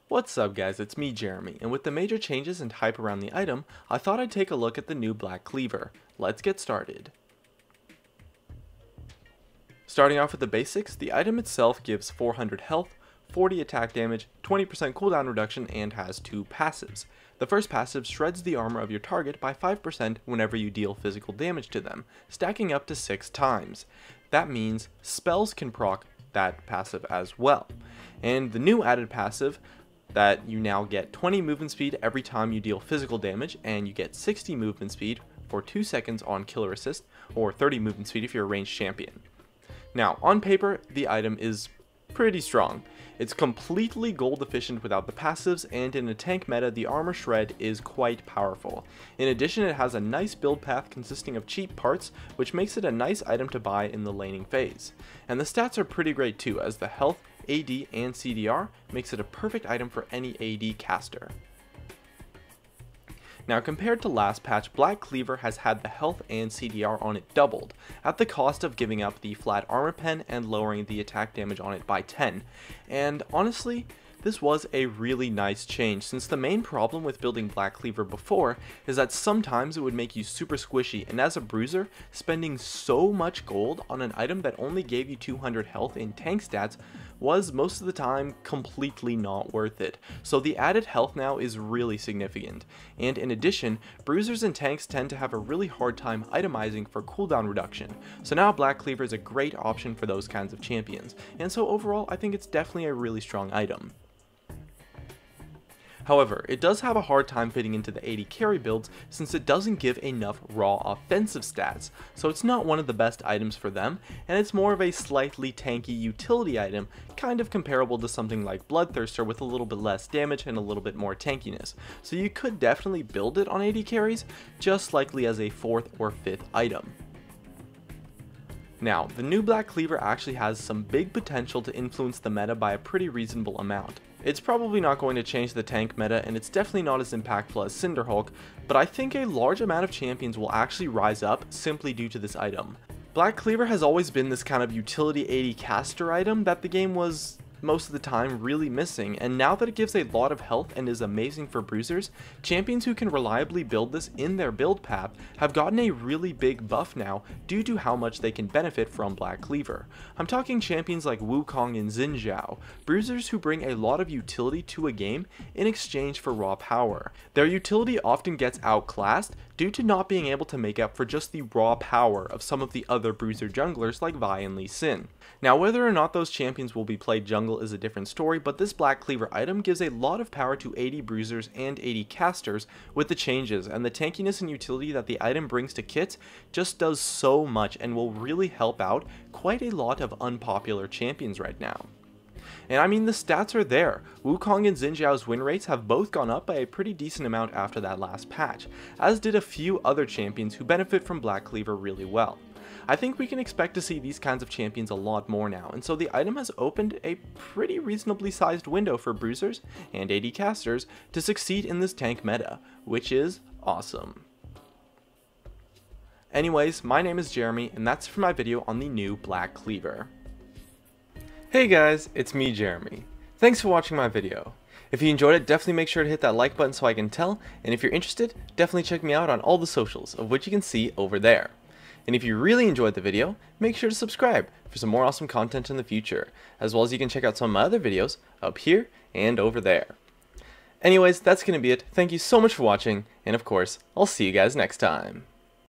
What's up guys, it's me Jeremy, and with the major changes and hype around the item, I thought I'd take a look at the new Black Cleaver. Let's get started. Starting off with the basics, the item itself gives 400 health, 40 attack damage, 20% cooldown reduction, and has two passives. The first passive shreds the armor of your target by 5% whenever you deal physical damage to them, stacking up to 6 times. That means spells can proc that passive as well. And the new added passive that you now get 20 movement speed every time you deal physical damage, and you get 60 movement speed for 2 seconds on killer assist, or 30 movement speed if you're a ranged champion. Now, on paper, the item is pretty strong. It's completely gold efficient without the passives, and in a tank meta, the armor shred is quite powerful. In addition, it has a nice build path consisting of cheap parts, which makes it a nice item to buy in the laning phase. And the stats are pretty great too, as the health, AD, and CDR makes it a perfect item for any AD caster. Now, compared to last patch, Black Cleaver has had the health and CDR on it doubled, at the cost of giving up the flat armor pen and lowering the attack damage on it by 10. And honestly, this was a really nice change, since the main problem with building Black Cleaver before is that sometimes it would make you super squishy, and as a bruiser, spending so much gold on an item that only gave you 200 health in tank stats was most of the time completely not worth it. So the added health now is really significant, and in addition, bruisers and tanks tend to have a really hard time itemizing for cooldown reduction, so now Black Cleaver is a great option for those kinds of champions, and so overall I think it's definitely a really strong item. However, it does have a hard time fitting into the AD carry builds since it doesn't give enough raw offensive stats, so it's not one of the best items for them, and it's more of a slightly tanky utility item, kind of comparable to something like Bloodthirster with a little bit less damage and a little bit more tankiness, so you could definitely build it on AD carries, just likely as a 4th or 5th item. Now, the new Black Cleaver actually has some big potential to influence the meta by a pretty reasonable amount. It's probably not going to change the tank meta, and it's definitely not as impactful as Cinderhulk, but I think a large amount of champions will actually rise up simply due to this item. Black Cleaver has always been this kind of utility AD caster item that the game was most of the time really missing, and now that it gives a lot of health and is amazing for bruisers, champions who can reliably build this in their build path have gotten a really big buff now due to how much they can benefit from Black Cleaver. I'm talking champions like Wukong and Xin Zhao, bruisers who bring a lot of utility to a game in exchange for raw power. Their utility often gets outclassed due to not being able to make up for just the raw power of some of the other bruiser junglers like Vi and Lee Sin. Now, whether or not those champions will be played jungle is a different story, but this Black Cleaver item gives a lot of power to AD bruisers and AD casters with the changes, and the tankiness and utility that the item brings to kits just does so much and will really help out quite a lot of unpopular champions right now. And I mean, the stats are there. Wukong and Xin Zhao's win rates have both gone up by a pretty decent amount after that last patch, as did a few other champions who benefit from Black Cleaver really well. I think we can expect to see these kinds of champions a lot more now, and so the item has opened a pretty reasonably sized window for bruisers and AD casters to succeed in this tank meta, which is awesome. Anyways, my name is Jeremy, and that's for my video on the new Black Cleaver. Hey guys, it's me Jeremy. Thanks for watching my video. If you enjoyed it, definitely make sure to hit that like button so I can tell, and if you're interested, definitely check me out on all the socials, of which you can see over there. And if you really enjoyed the video, make sure to subscribe for some more awesome content in the future, as well as you can check out some of my other videos up here and over there. Anyways, that's going to be it. Thank you so much for watching, and of course, I'll see you guys next time.